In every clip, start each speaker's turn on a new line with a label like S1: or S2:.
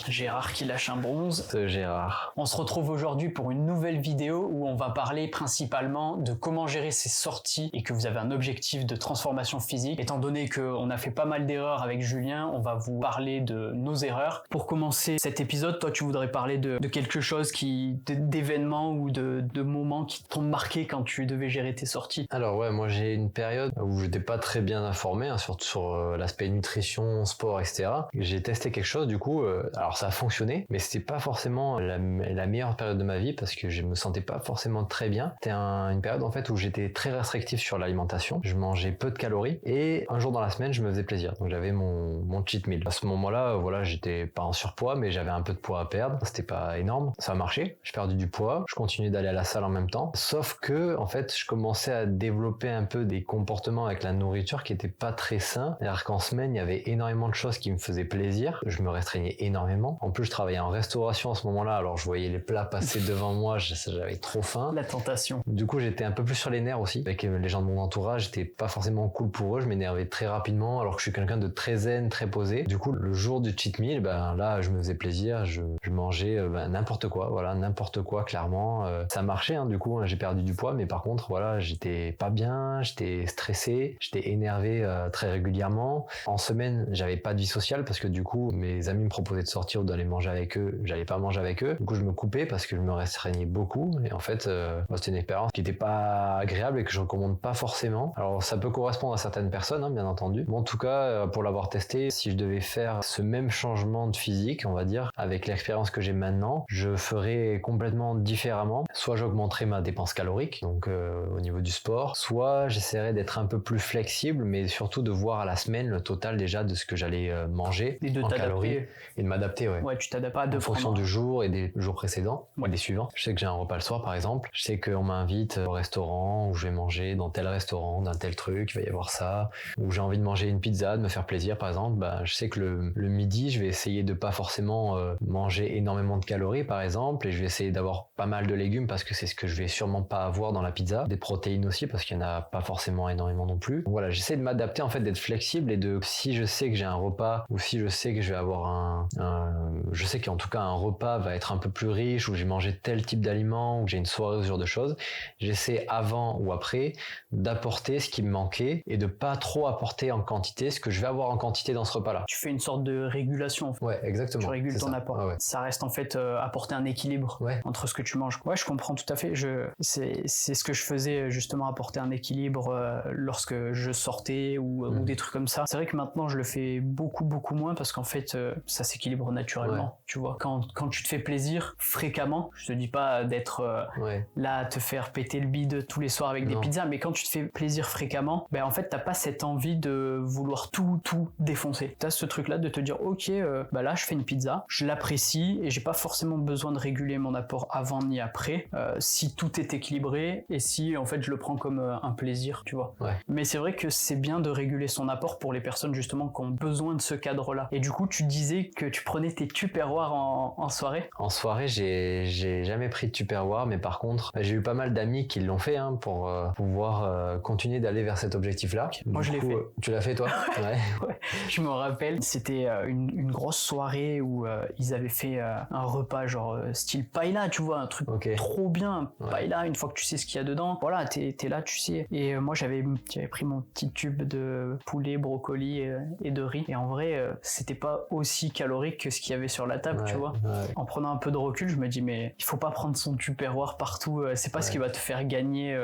S1: Gérard qui lâche un bronze.
S2: Gérard.
S1: On se retrouve aujourd'hui pour une nouvelle vidéo où on va parler principalement de comment gérer ses sorties et que vous avez un objectif de transformation physique. Étant donné qu'on a fait pas mal d'erreurs avec Julien, on va vous parler de nos erreurs. Pour commencer cet épisode, toi tu voudrais parler de quelque chose d'événements ou de moments qui t'ont marqué quand tu devais gérer tes sorties?
S2: Alors ouais, moi j'ai une période où j'étais pas très bien informé, surtout sur l'aspect nutrition, sport, etc. J'ai testé quelque chose, du coup, alors ça a fonctionné, mais c'était pas forcément la meilleure période de ma vie parce que je me sentais pas forcément très bien. C'était une période en fait où j'étais très restrictif sur l'alimentation, je mangeais peu de calories et un jour dans la semaine je me faisais plaisir. Donc j'avais mon cheat meal. À ce moment-là, voilà, j'étais pas en surpoids, mais j'avais un peu de poids à perdre. C'était pas énorme, ça a marché. J'ai perdu du poids, je continuais d'aller à la salle en même temps. Sauf que en fait, je commençais à développer un peu des comportements avec la nourriture qui étaient pas très sains. C'est-à-dire qu'en semaine, il y avait énormément de choses qui me faisaient plaisir. Je me restreignais énormément. En plus, je travaillais en restauration à ce moment-là, alors je voyais les plats passer devant moi, j'avais trop faim.
S1: La tentation.
S2: Du coup, j'étais un peu plus sur les nerfs aussi. Avec les gens de mon entourage, j'étais pas forcément cool pour eux, je m'énervais très rapidement alors que je suis quelqu'un de très zen, très posé. Du coup, le jour du cheat meal, là, je me faisais plaisir, je mangeais n'importe quoi, voilà, n'importe quoi, clairement. Ça marchait, du coup, j'ai perdu du poids, mais par contre, voilà, j'étais pas bien, j'étais stressé, j'étais énervé très régulièrement. En semaine, j'avais pas de vie sociale parce que du coup, mes amis me proposaient de sortir ou d'aller manger avec eux, j'allais pas manger avec eux. Du coup, je me coupais parce que je me restreignais beaucoup et en fait, c'était une expérience qui était pas agréable et que je recommande pas forcément. Alors, ça peut correspondre à certaines personnes, bien entendu. Mais en tout cas, pour l'avoir testé, si je devais faire ce même changement de physique, on va dire, avec l'expérience que j'ai maintenant, je ferais complètement différemment. Soit j'augmenterais ma dépense calorique, donc au niveau du sport, soit j'essaierais d'être un peu plus flexible, mais surtout de voir à la semaine le total déjà de ce que j'allais manger
S1: et de
S2: en calories et de m'adapter.
S1: Ouais, tu t'adaptes pas
S2: en fonction du jour et des jours précédents, des suivants. Je sais que j'ai un repas le soir par exemple, je sais qu'on m'invite au restaurant où je vais manger dans tel restaurant, d'un tel truc, il va y avoir ça, où j'ai envie de manger une pizza, de me faire plaisir par exemple, je sais que le midi je vais essayer de pas forcément manger énormément de calories par exemple, et je vais essayer d'avoir pas mal de légumes parce que c'est ce que je vais sûrement pas avoir dans la pizza, des protéines aussi parce qu'il y en a pas forcément énormément non plus. Donc voilà, j'essaie de m'adapter en fait, d'être flexible et si je sais que j'ai un repas ou si je sais que je vais avoir je sais qu'en tout cas un repas va être un peu plus riche, où j'ai mangé tel type d'aliments, ou que j'ai une soirée ou ce genre de choses, j'essaie avant ou après d'apporter ce qui me manquait et de pas trop apporter en quantité ce que je vais avoir en quantité dans ce repas-là.
S1: Tu fais une sorte de régulation en fait.
S2: Ouais, exactement.
S1: Tu régules ton apport.
S2: Ouais.
S1: Ça reste en fait apporter un équilibre entre ce que tu manges. Ouais, je comprends tout à fait. C'est ce que je faisais justement, apporter un équilibre lorsque je sortais ou des trucs comme ça. C'est vrai que maintenant je le fais beaucoup moins parce qu'en fait ça s'équilibre naturellement. Tu vois, quand tu te fais plaisir fréquemment, je te dis pas d'être là à te faire péter le bide tous les soirs avec des pizzas, mais quand tu te fais plaisir fréquemment, en fait t'as pas cette envie de vouloir tout défoncer. T'as ce truc là de te dire ok, là je fais une pizza, je l'apprécie et j'ai pas forcément besoin de réguler mon apport avant ni après, si tout est équilibré et si en fait je le prends comme un plaisir, tu vois. Mais c'est vrai que c'est bien de réguler son apport pour les personnes justement qui ont besoin de ce cadre là. Et du coup tu disais que tu prenais tes tupperwares en soirée.
S2: En soirée, j'ai jamais pris de tupperware, mais par contre j'ai eu pas mal d'amis qui l'ont fait pour pouvoir continuer d'aller vers cet objectif là.
S1: Moi je l'ai fait.
S2: Tu l'as fait toi?
S1: Ouais. Je me rappelle, c'était une grosse soirée où ils avaient fait un repas genre style paella, tu vois, un truc trop bien, paella, une fois que tu sais ce qu'il y a dedans, voilà, t'es là, tu sais. Et moi j'avais pris mon petit tube de poulet, brocoli et de riz, et en vrai c'était pas aussi calorique que ce qu'il y avait sur la table, tu vois. En prenant un peu de recul, je me dis mais il faut pas prendre son tupperware partout, c'est pas ce qui va te faire gagner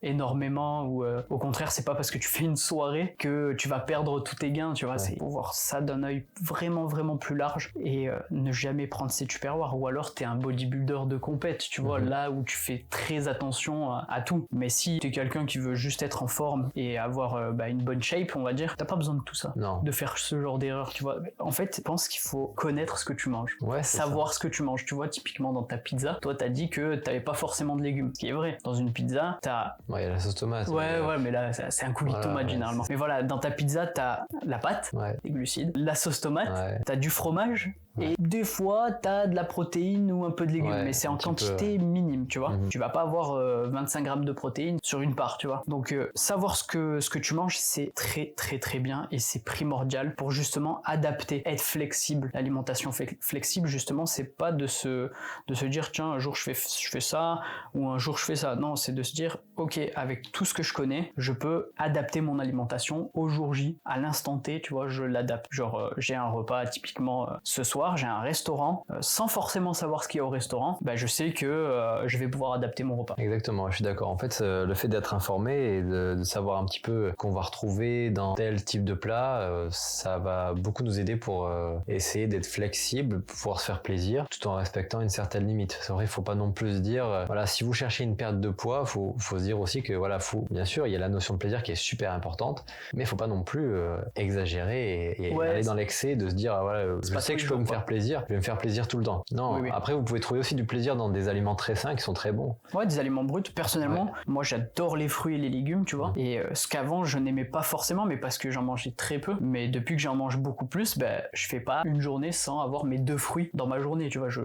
S1: énormément, ou au contraire c'est pas parce que tu fais une soirée que tu vas perdre tous tes gains, tu vois. C'est pour voir ça d'un œil vraiment plus large et ne jamais prendre ses tupperwares, ou alors t'es un bodybuilder de compète, tu vois, là où tu fais très attention à tout. Mais si t'es quelqu'un qui veut juste être en forme et avoir une bonne shape, on va dire, t'as pas besoin de tout ça, de faire ce genre d'erreur, tu vois. En fait, je pense qu'il faut connaître ce que tu manges, savoir ce que tu manges, tu vois. Typiquement dans ta pizza, toi t'as dit que t'avais pas forcément de légumes, ce qui est vrai. Dans une pizza, t'as...
S2: il y a la sauce tomate.
S1: Mais là c'est un coulis de tomate généralement. Mais voilà, dans ta pizza t'as la pâte, les glucides, la sauce tomate, t'as du fromage, et des fois t'as de la protéine ou un peu de légumes, mais c'est en quantité minime, tu vois. Tu vas pas avoir 25 grammes de protéines sur une part, tu vois. Donc savoir ce que tu manges, c'est très bien et c'est primordial pour justement adapter, être flexible. alimentation flexible, justement, c'est pas de se dire tiens, un jour je fais ça ou un jour je fais ça. Non, c'est de se dire ok, avec tout ce que je connais, je peux adapter mon alimentation au jour J, à l'instant T, tu vois, je l'adapte. Genre j'ai un repas typiquement ce soir, j'ai un restaurant, sans forcément savoir ce qu'il y a au restaurant, bah, je sais que je vais pouvoir adapter mon repas.
S2: Exactement, je suis d'accord. En fait, le fait d'être informé et de savoir un petit peu qu'on va retrouver dans tel type de plat, ça va beaucoup nous aider pour essayer d'être flexible, pouvoir se faire plaisir, tout en respectant une certaine limite. C'est vrai, il faut pas non plus se dire, voilà, si vous cherchez une perte de poids, faut se dire aussi que voilà, bien sûr, il y a la notion de plaisir qui est super importante, mais il faut pas non plus exagérer et aller dans l'excès de se dire, voilà, je sais que je peux me faire plaisir, je vais me faire plaisir tout le temps. Non, oui. Après, vous pouvez trouver aussi du plaisir dans des aliments très sains qui sont très bons.
S1: Ouais, des aliments bruts. Personnellement, moi, j'adore les fruits et les légumes, tu vois. Et ce qu'avant, je n'aimais pas forcément, mais parce que j'en mangeais très peu. Mais depuis que j'en mange beaucoup plus, je fais pas une journée sans avoir mes 2 fruits dans ma journée, tu vois. Je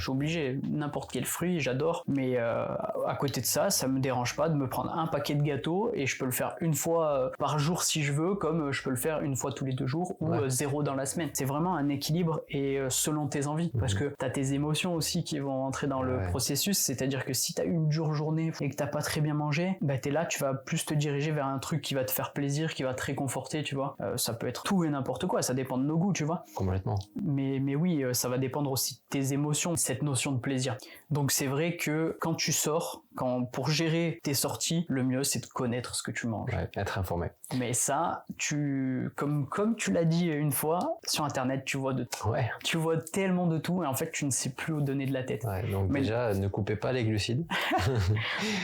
S1: suis obligé. N'importe quel fruit, j'adore. Mais à côté de ça, ça me dérange pas de me prendre un paquet de gâteaux et je peux le faire une fois par jour si je veux, comme je peux le faire une fois tous les 2 jours ou 0 dans la semaine. C'est vraiment un équilibre et selon tes envies. Parce que t'as tes émotions aussi qui vont entrer dans le processus. C'est-à-dire que si t'as une dure journée et que t'as pas très bien mangé, t'es là, tu vas plus te diriger vers un truc qui va te faire plaisir, qui va te réconforter, tu vois. Ça peut être tout et n'importe quoi, ça dépend de nos goûts, tu vois.
S2: Complètement.
S1: Mais oui, ça va dépendre aussi de tes émotions, cette notion de plaisir. Donc c'est vrai que quand tu sors, pour gérer tes sorties, le mieux c'est de connaître ce que tu manges.
S2: Ouais, être informé.
S1: Mais ça, comme tu l'as dit une fois, sur internet tu vois de tout.
S2: Ouais.
S1: Tu vois tellement de tout et en fait tu ne sais plus où donner de la tête.
S2: Ouais, donc déjà, ne coupez pas les glucides.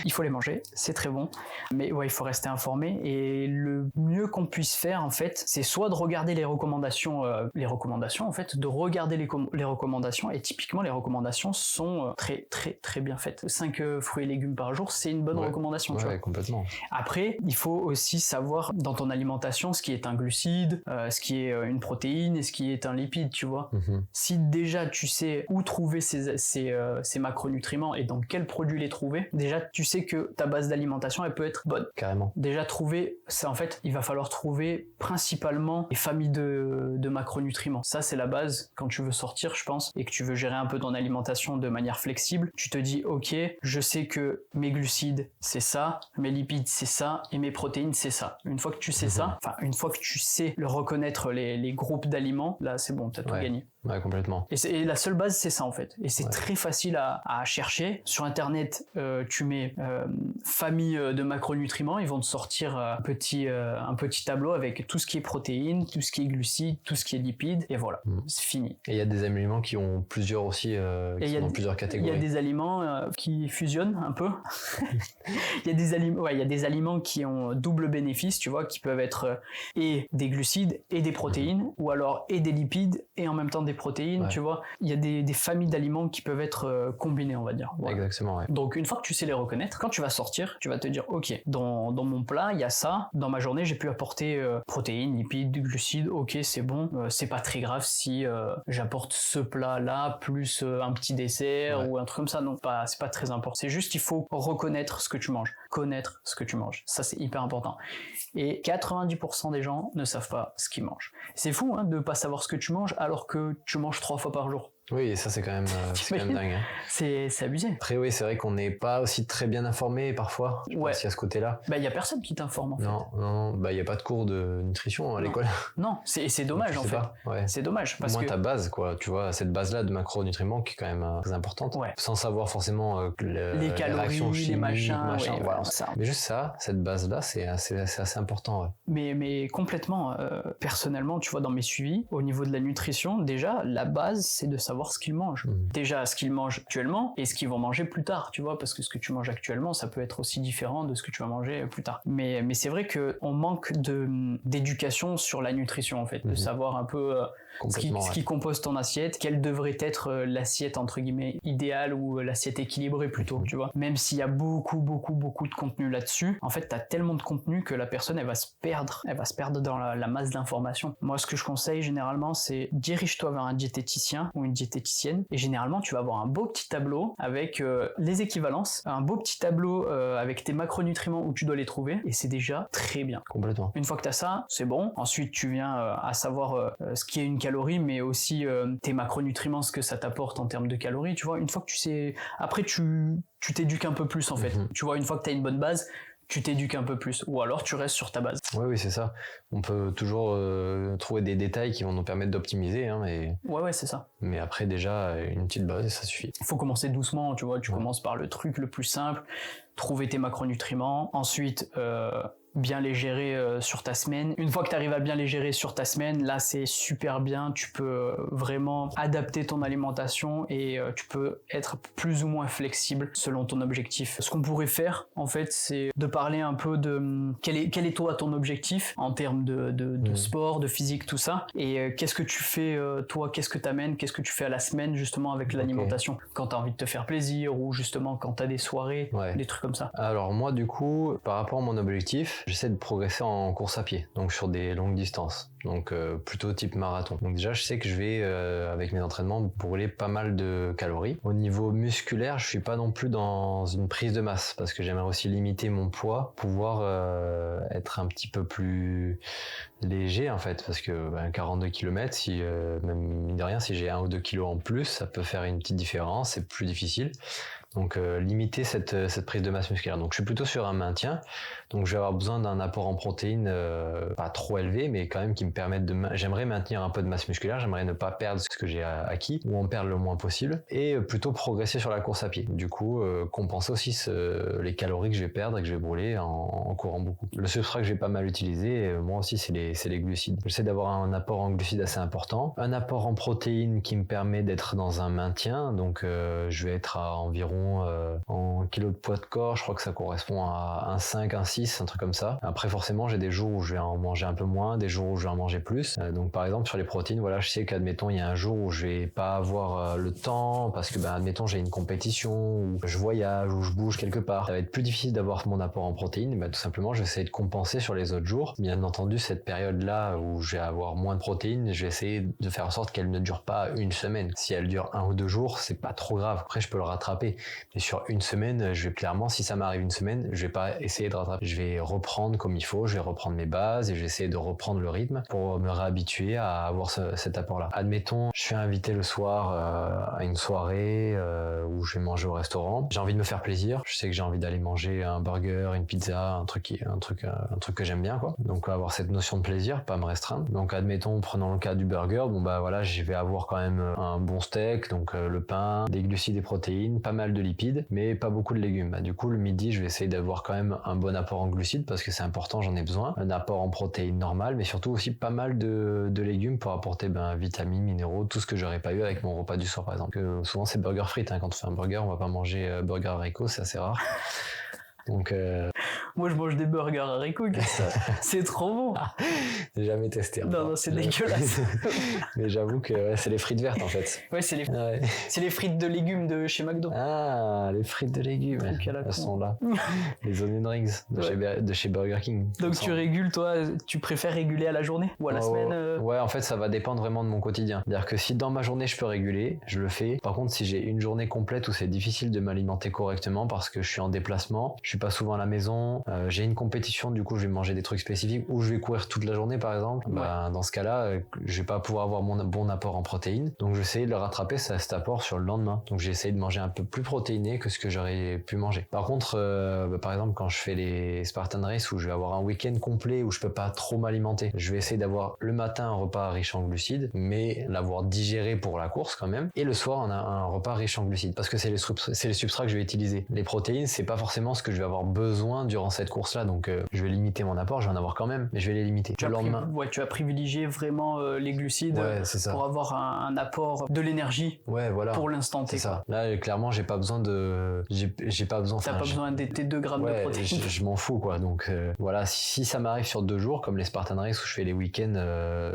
S1: Il faut les manger, c'est très bon. Mais ouais, il faut rester informé et le mieux qu'on puisse faire en fait, c'est soit de regarder les recommandations en fait, de regarder les recommandations et typiquement les recommandations sont très très très bien faites. 5 fruits et légumes par jour, c'est une bonne recommandation. Tu vois.
S2: Complètement.
S1: Après, il faut aussi savoir dans ton alimentation ce qui est un glucide, ce qui est une protéine et ce qui est un lipide, tu vois. Si déjà tu sais où trouver ces macronutriments et dans quels produits les trouver, déjà tu sais que ta base d'alimentation elle peut être bonne.
S2: Carrément.
S1: Déjà trouver, c'est en fait, il va falloir trouver principalement les familles de macronutriments. Ça c'est la base quand tu veux sortir, je pense, et que tu veux gérer un peu ton alimentation de manière flexible. Tu te dis ok, je sais que mes glucides c'est ça, mes lipides c'est ça et mes protéines c'est ça. Une fois que tu sais ça, enfin une fois que tu sais reconnaître les groupes d'aliments, là c'est bon, t'as tout gagné.
S2: Ouais, complètement.
S1: Et la seule base, c'est ça en fait. Et c'est très facile à chercher. Sur internet, tu mets famille de macronutriments, ils vont te sortir un petit tableau avec tout ce qui est protéines, tout ce qui est glucides, tout ce qui est lipides, et voilà, c'est fini.
S2: Et il y a des aliments qui ont plusieurs aussi, qui sont dans plusieurs catégories.
S1: Il y a des aliments qui fusionnent un peu. Il y a des aliments qui ont double bénéfice, tu vois, qui peuvent être et des glucides et des protéines, ou alors et des lipides et en même temps des protéines, tu vois. Il y a des familles d'aliments qui peuvent être combinées, on va dire. Voilà.
S2: Exactement, ouais.
S1: Donc une fois que tu sais les reconnaître, quand tu vas sortir, tu vas te dire ok, dans mon plat il y a ça, dans ma journée j'ai pu apporter protéines, lipides, glucides, ok c'est bon, c'est pas très grave si j'apporte ce plat là plus un petit dessert ou un truc comme ça, non, c'est pas très important. C'est juste il faut reconnaître ce que tu manges, connaître ce que tu manges, ça c'est hyper important. Et 90% des gens ne savent pas ce qu'ils mangent. C'est fou de pas savoir ce que tu manges alors que tu manges 3 fois par jour.
S2: Oui, ça c'est quand même dingue. Hein.
S1: C'est abusé.
S2: Après oui, c'est vrai qu'on n'est pas aussi très bien informé parfois. Je pense qu'il y a ce côté-là.
S1: Il y a personne qui t'informe en fait.
S2: Non, il y a pas de cours de nutrition à l'école.
S1: Non, c'est dommage en fait. C'est dommage parce que
S2: ta base quoi, tu vois, cette base-là de macronutriments qui est quand même très importante. Sans savoir forcément
S1: les calories, réactions chimiques, les machins,
S2: voilà. Mais juste ça, cette base-là, c'est assez important. Ouais.
S1: Mais complètement. Personnellement, tu vois, dans mes suivis, au niveau de la nutrition, déjà la base c'est de savoir ce qu'ils mangent. Déjà ce qu'ils mangent actuellement et ce qu'ils vont manger plus tard, tu vois, parce que ce que tu manges actuellement, ça peut être aussi différent de ce que tu vas manger plus tard. Mais c'est vrai que on manque d'éducation sur la nutrition en fait, de savoir un peu ce qui compose ton assiette, quelle devrait être l'assiette entre guillemets idéale ou l'assiette équilibrée plutôt, tu vois. Même s'il y a beaucoup de contenu là-dessus, en fait, t'as tellement de contenu que la personne elle va se perdre dans la masse d'informations. Moi, ce que je conseille généralement, c'est dirige-toi vers un diététicien ou une diététicienne et généralement tu vas avoir un beau petit tableau avec les équivalences, un beau petit tableau avec tes macronutriments où tu dois les trouver et c'est déjà très bien.
S2: Complètement.
S1: Une fois que tu as ça, c'est bon. Ensuite tu viens à savoir ce qui est une calorie calories, mais aussi tes macronutriments, ce que ça t'apporte en termes de calories, tu vois. Une fois que tu sais, après tu t'éduques un peu plus en fait. Tu vois, une fois que tu as une bonne base, tu t'éduques un peu plus, ou alors tu restes sur ta base.
S2: Oui, c'est ça. On peut toujours trouver des détails qui vont nous permettre d'optimiser, hein,
S1: Ouais, c'est ça.
S2: Mais après, déjà, une petite base, ça suffit.
S1: Il faut commencer doucement, tu vois. Tu commences par le truc le plus simple, trouver tes macronutriments. Ensuite, bien les gérer sur ta semaine. Une fois que tu arrives à bien les gérer sur ta semaine, là c'est super bien, tu peux vraiment adapter ton alimentation et tu peux être plus ou moins flexible selon ton objectif. Ce qu'on pourrait faire en fait, c'est de parler un peu de quel est toi ton objectif en termes de sport, de physique, tout ça, et qu'est-ce que tu fais toi, qu'est-ce que t'amènes, qu'est-ce que tu fais à la semaine justement avec l'alimentation, quand t'as envie de te faire plaisir ou justement quand t'as des soirées, des trucs comme ça.
S2: Alors moi du coup, par rapport à mon objectif, j'essaie de progresser en course à pied, donc sur des longues distances, donc plutôt type marathon. Donc déjà je sais que je vais avec mes entraînements brûler pas mal de calories. Au niveau musculaire, je suis pas non plus dans une prise de masse parce que j'aimerais aussi limiter mon poids, pouvoir être un petit peu plus léger en fait, parce que 42 km, si même mine de rien, si j'ai 1 ou 2 kilos en plus, ça peut faire une petite différence, c'est plus difficile. Donc limiter cette prise de masse musculaire. Donc je suis plutôt sur un maintien. Donc je vais avoir besoin d'un apport en protéines pas trop élevé, mais quand même qui me permette j'aimerais maintenir un peu de masse musculaire, j'aimerais ne pas perdre ce que j'ai acquis, ou en perdre le moins possible, et plutôt progresser sur la course à pied. Du coup, compenser aussi les calories que je vais perdre et que je vais brûler en courant beaucoup. Le substrat que j'ai pas mal utilisé, moi aussi, c'est les glucides. J'essaie d'avoir un apport en glucides assez important, un apport en protéines qui me permet d'être dans un maintien, donc je vais être à environ en kilos de poids de corps, je crois que ça correspond à un 5, un 6, un truc comme ça. Après forcément j'ai des jours où je vais en manger un peu moins, des jours où je vais en manger plus. Donc par exemple sur les protéines, voilà, je sais qu'admettons il y a un jour où je vais pas avoir le temps parce que admettons j'ai une compétition ou je voyage ou je bouge quelque part. Ça va être plus difficile d'avoir mon apport en protéines, tout simplement je vais essayer de compenser sur les autres jours. Bien entendu cette période là où je vais avoir moins de protéines, je vais essayer de faire en sorte qu'elle ne dure pas une semaine. Si elle dure 1 ou 2 jours, c'est pas trop grave. Après je peux le rattraper. Mais sur une semaine, je vais clairement, si ça m'arrive une semaine, je vais pas essayer de rattraper. Je vais reprendre comme il faut, je vais reprendre mes bases et je vais essayer de reprendre le rythme pour me réhabituer à avoir cet apport-là. Admettons, je suis invité le soir à une soirée où je vais manger au restaurant. J'ai envie de me faire plaisir. Je sais que j'ai envie d'aller manger un burger, une pizza, un truc que j'aime bien, quoi. Donc avoir cette notion de plaisir, pas me restreindre. Donc admettons, prenons le cas du burger, voilà, je vais avoir quand même un bon steak, donc le pain, des glucides et protéines, pas mal de lipides, mais pas beaucoup de légumes. Du coup, le midi, je vais essayer d'avoir quand même un bon apport en glucides parce que c'est important, j'en ai besoin. Un apport en protéines normal, mais surtout aussi pas mal de légumes pour apporter vitamines, minéraux, tout ce que j'aurais pas eu avec mon repas du soir, par exemple. Souvent, c'est burger frites. Quand on fait un burger, on va pas manger burger haricots, c'est assez rare. Donc
S1: moi je mange des burgers haricots, c'est trop bon.
S2: J'ai jamais testé.
S1: Non, c'est dégueulasse.
S2: Mais j'avoue que c'est les frites vertes en fait.
S1: Ouais, c'est les frites de légumes de chez McDo.
S2: Ah, les frites de légumes, elles sont là. Les onion rings de chez Burger King.
S1: Donc tu régules, toi, tu préfères réguler à la journée ou à la semaine
S2: Ouais, en fait ça va dépendre vraiment de mon quotidien. C'est-à-dire que si dans ma journée je peux réguler, je le fais. Par contre, si j'ai une journée complète où c'est difficile de m'alimenter correctement parce que je suis en déplacement, je suis pas souvent à la maison, j'ai une compétition, du coup je vais manger des trucs spécifiques ou je vais courir toute la journée par exemple, dans ce cas-là je vais pas pouvoir avoir mon bon apport en protéines, donc j'essaie de le rattraper cet apport sur le lendemain. Donc j'essaie de manger un peu plus protéiné que ce que j'aurais pu manger. Par contre par exemple quand je fais les Spartan Race où je vais avoir un week-end complet où je peux pas trop m'alimenter, je vais essayer d'avoir le matin un repas riche en glucides mais l'avoir digéré pour la course quand même, et le soir on a un repas riche en glucides parce que c'est les substrats que je vais utiliser. Les protéines c'est pas forcément ce que je vais avoir besoin durant cette course là, donc je vais limiter mon apport, je vais en avoir quand même mais je vais les limiter.
S1: Tu as privilégié vraiment les glucides pour avoir un apport de l'énergie pour l'instant T.
S2: C'est ça. Là clairement j'ai pas besoin t'as
S1: pas besoin des 2 grammes de protéines.
S2: Je m'en fous quoi, donc voilà, si ça m'arrive sur 2 jours comme les Spartan Race où je fais les week-ends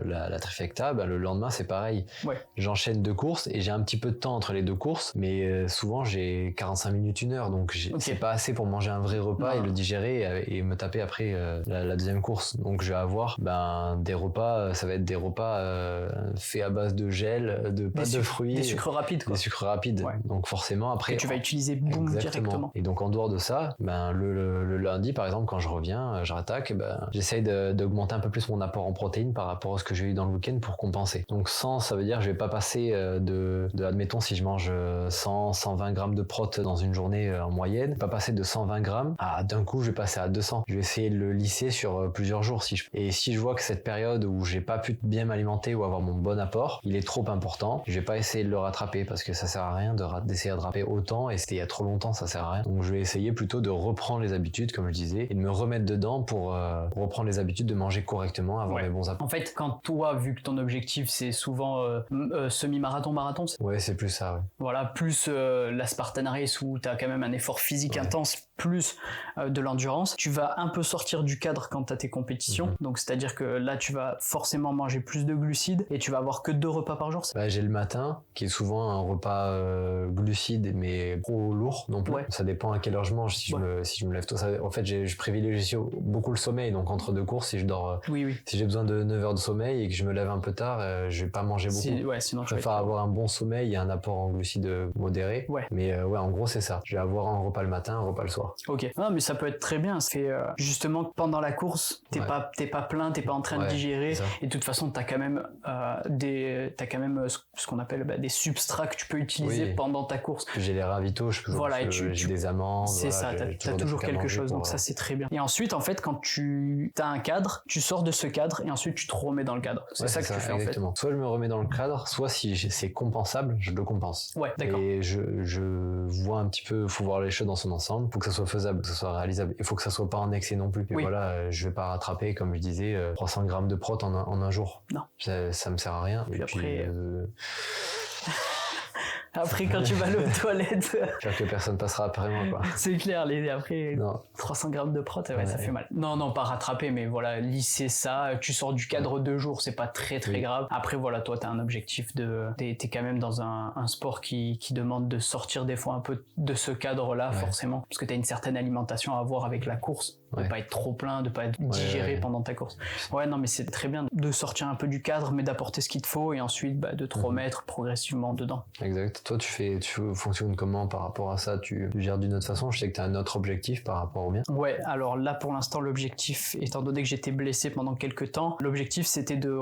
S2: la trifecta, le lendemain c'est pareil, j'enchaîne 2 courses et j'ai un petit peu de temps entre les 2 courses, mais souvent j'ai 45 minutes, 1 heure, donc c'est pas assez pour manger un vrai repas et le digérer modéré et me taper après la deuxième course. Donc je vais avoir des repas, ça va être des repas faits à base de gel, de pâte de fruits,
S1: des sucres rapides quoi.
S2: Des sucres rapides. Ouais. Donc forcément après
S1: que tu vas utiliser directement.
S2: Et donc en dehors de ça, le lundi par exemple quand je reviens, je rattaque, j'essaye d'augmenter un peu plus mon apport en protéines par rapport à ce que j'ai eu dans le week-end pour compenser. Donc 100, ça veut dire que je vais pas passer admettons si je mange 120 grammes de prot dans une journée en moyenne, je vais pas passer de 120 grammes à d'un coup je vais passer à 200. Je vais essayer de le lisser sur plusieurs jours et si je vois que cette période où j'ai pas pu bien m'alimenter ou avoir mon bon apport, il est trop important, je vais pas essayer de le rattraper parce que ça sert à rien d'essayer de rattraper autant et c'était il y a trop longtemps, ça sert à rien. Donc je vais essayer plutôt de reprendre les habitudes comme je disais et de me remettre dedans pour reprendre les habitudes de manger correctement, avoir les bons apports.
S1: En fait, quand toi, vu que ton objectif c'est souvent semi-marathon,
S2: c'est plus ça,
S1: voilà, plus la Spartan Race où t'as quand même un effort physique intense, plus de l'endurance, tu vas un peu sortir du cadre quand t'as tes compétitions, donc c'est-à-dire que là tu vas forcément manger plus de glucides et tu vas avoir que 2 repas par jour.
S2: J'ai le matin qui est souvent un repas glucides mais trop lourd non plus. Ça dépend à quelle heure je mange. Si je me lève tôt, en fait je privilégie beaucoup le sommeil, donc entre 2 courses si je dors si j'ai besoin de 9 heures de sommeil et que je me lève un peu tard, je vais pas manger beaucoup.
S1: Sinon
S2: je préfère avoir un bon sommeil et un apport en glucides modéré. Mais en gros c'est ça. Je vais avoir un repas le matin, un repas le soir.
S1: Ok. Non mais ça peut être très bien. C'est justement pendant la course, t'es pas plein, t'es pas en train de digérer et de toute façon t'as quand même ce qu'on appelle des substrats que tu peux utiliser pendant ta course.
S2: J'ai les ravitaux, j'ai des amandes.
S1: C'est ça, t'as toujours quelque chose, donc ça c'est très bien. Et ensuite en fait quand tu as un cadre, tu sors de ce cadre et ensuite tu te remets dans le cadre. C'est ça que tu fais
S2: exactement.
S1: En fait.
S2: Soit je me remets dans le cadre, soit si c'est compensable, je le compense.
S1: Ouais, d'accord.
S2: Et je vois un petit peu, faut voir les choses dans son ensemble, faut que ça soit faisable, que ça soit réalisable. Il faut que ça soit pas en excès non plus. Et voilà, je vais pas rattraper, comme je disais, 300 grammes de prot en un jour.
S1: Non.
S2: Ça me sert à rien.
S1: Puis après... Après, quand tu vas aller aux toilettes...
S2: J'espère que personne passera après moi, quoi.
S1: C'est clair, après 300 grammes de prot, ça fait mal. Non, pas rattraper, mais voilà, lisser ça. Tu sors du cadre 2 jours, c'est pas très grave. Après, voilà, toi, t'as un objectif t'es quand même dans un sport qui demande de sortir des fois un peu de ce cadre-là, forcément. Parce que t'as une certaine alimentation à avoir avec la course. De pas être trop plein, de pas être digéré pendant ta course. Non, mais c'est très bien de sortir un peu du cadre, mais d'apporter ce qu'il te faut et ensuite de te remettre progressivement dedans.
S2: Exact. Toi, tu fonctionnes comment par rapport à ça? Tu gères d'une autre façon? Je sais que tu as un autre objectif par rapport au mien.
S1: Ouais, alors là, pour l'instant, l'objectif, étant donné que j'étais blessé pendant quelques temps, l'objectif, c'était de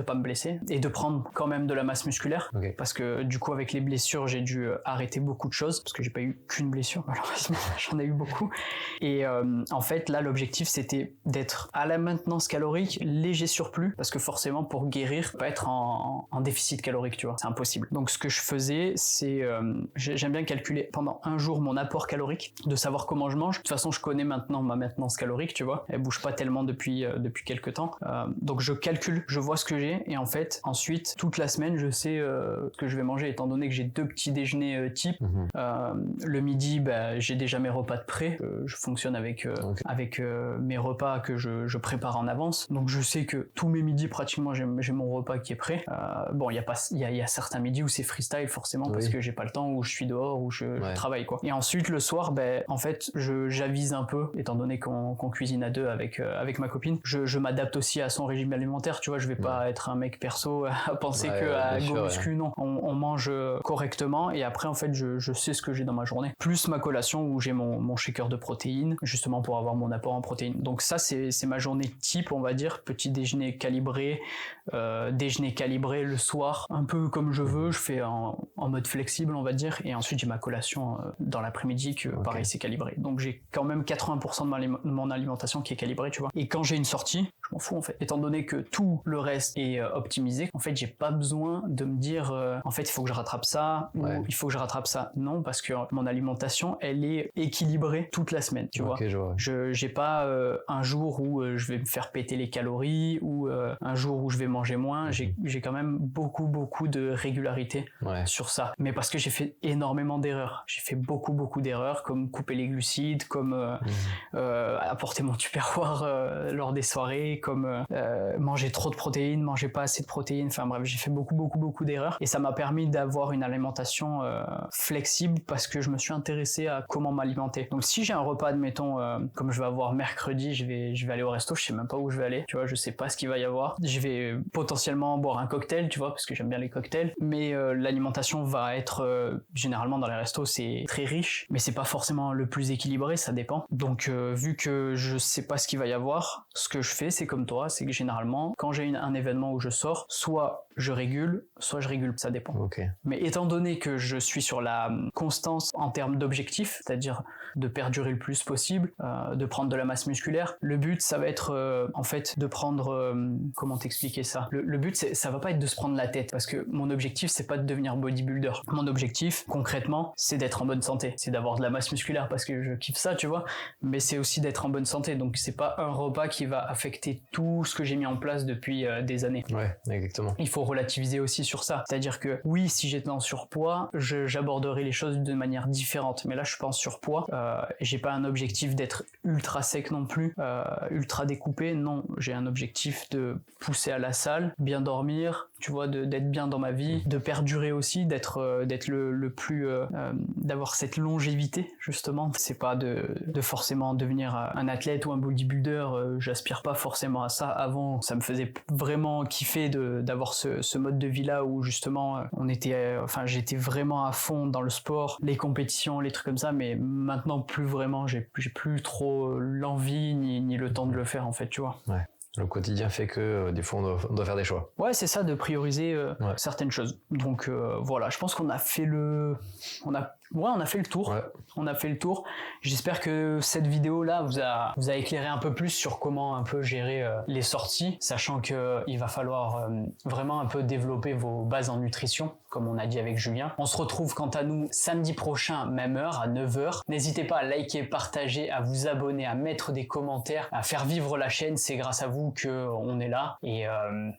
S1: pas me blesser et de prendre quand même de la masse musculaire.
S2: Okay.
S1: Parce que du coup, avec les blessures, j'ai dû arrêter beaucoup de choses parce que j'ai pas eu qu'une blessure, malheureusement. J'en ai eu beaucoup. Et en fait, là, l'objectif, c'était d'être à la maintenance calorique, léger surplus, parce que forcément, pour guérir, pas être en déficit calorique, tu vois. C'est impossible. Donc, ce que je faisais, c'est j'aime bien calculer pendant un jour mon apport calorique, de savoir comment je mange. De toute façon, je connais maintenant ma maintenance calorique, tu vois. Elle bouge pas tellement depuis quelques temps. Donc, je calcule, je vois ce que j'ai, et en fait, ensuite, toute la semaine, je sais ce que je vais manger, étant donné que j'ai 2 petits déjeuners types. Le midi, j'ai déjà mes repas de prêt. Je fonctionne avec mes repas que je prépare en avance. Donc, je sais que tous mes midis, pratiquement, j'ai mon repas qui est prêt. Il y a certains midis où c'est freestyle, forcément, parce que j'ai pas le temps, où je suis dehors, où je travaille, quoi. Et ensuite, le soir, en fait, j'avise un peu, étant donné qu'on cuisine à 2 avec ma copine. Je m'adapte aussi à son régime alimentaire, tu vois. Je vais pas être un mec perso à penser que à go muscu, non. On mange correctement, et après, en fait, je sais ce que j'ai dans ma journée. Plus ma collation, où j'ai mon shaker de protéines, justement pour avoir mon apport en protéines. Donc ça, c'est ma journée type, on va dire. Petit déjeuner calibré, déjeuner calibré le soir, un peu comme je veux. Je fais en mode flexible, on va dire, et ensuite j'ai ma collation dans l'après-midi que pareil, c'est calibré. Donc j'ai quand même 80% de mon alimentation qui est calibrée, tu vois. Et quand j'ai une sortie, je m'en fous, en fait. Étant donné que tout le reste est optimisé, en fait, j'ai pas besoin de me dire en fait, il faut que je rattrape ça, ou il faut que je rattrape ça. Non, parce que mon alimentation, elle est équilibrée toute la semaine, tu vois. J'ai pas un jour où je vais me faire péter les calories, ou un jour où je vais manger moins. J'ai quand même beaucoup de régularité sur ça. Mais parce que j'ai fait énormément d'erreurs. J'ai fait beaucoup d'erreurs, comme couper les glucides, comme apporter mon tupperware lors des soirées, comme manger trop de protéines, manger pas assez de protéines. Enfin bref, j'ai fait beaucoup d'erreurs. Et ça m'a permis d'avoir une alimentation flexible, parce que je me suis intéressé à comment m'alimenter. Donc si j'ai un repas, admettons, comme je vais avoir mercredi, je vais aller au resto, je sais même pas où je vais aller, tu vois, je sais pas ce qu'il va y avoir. Je vais potentiellement boire un cocktail, tu vois, parce que j'aime bien les cocktails, mais l'alimentation va être généralement dans les restos, c'est très riche, mais c'est pas forcément le plus équilibré, ça dépend. Donc vu que je sais pas ce qu'il va y avoir, ce que je fais, c'est comme toi, c'est que généralement, quand j'ai un événement où je sors, soit je régule, soit je régule, ça dépend.
S2: Okay.
S1: Mais étant donné que je suis sur la constance en termes d'objectifs, c'est-à-dire de perdurer le plus possible, de prendre de la masse musculaire, le but ça va être en fait de prendre, comment t'expliquer ça, le but ça va pas être de se prendre la tête, parce que mon objectif c'est pas de devenir bodybuilder. Mon objectif concrètement c'est d'être en bonne santé, c'est d'avoir de la masse musculaire parce que je kiffe ça, tu vois, mais c'est aussi d'être en bonne santé, donc c'est pas un repas qui va affecter tout ce que j'ai mis en place depuis des années.
S2: Ouais, exactement.
S1: Il faut relativiser aussi sur ça, c'est-à-dire que oui, si j'étais en surpoids, j'aborderais les choses de manière différente, mais là je suis pas en surpoids, j'ai pas un objectif d'être ultra sec non plus, ultra découpé, non, j'ai un objectif de pousser à la salle, bien dormir, tu vois, d'être bien dans ma vie, de perdurer aussi, d'être le plus, d'avoir cette longévité justement, c'est pas de forcément devenir un athlète ou un bodybuilder, j'aspire pas forcément à ça. Avant ça me faisait vraiment kiffer d'avoir ce mode de vie là où justement j'étais vraiment à fond dans le sport, les compétitions, les trucs comme ça, mais maintenant plus vraiment, j'ai plus trop l'envie ni le temps de le faire en fait, tu vois.
S2: Ouais. Le quotidien fait que des fois on doit faire des choix.
S1: Ouais, c'est ça, de prioriser certaines choses. Donc voilà, je pense qu'on a fait on a fait le tour. Ouais. On a fait le tour. J'espère que cette vidéo là vous a éclairé un peu plus sur comment un peu gérer les sorties, sachant que il va falloir vraiment un peu développer vos bases en nutrition, comme on a dit avec Julien. On se retrouve quant à nous samedi prochain, même heure, à 9h. N'hésitez pas à liker, partager, à vous abonner, à mettre des commentaires, à faire vivre la chaîne. C'est grâce à vous qu'on est là. Et ouais.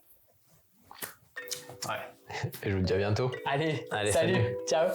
S2: Et je vous dis à bientôt.
S1: Allez, salut. Ciao.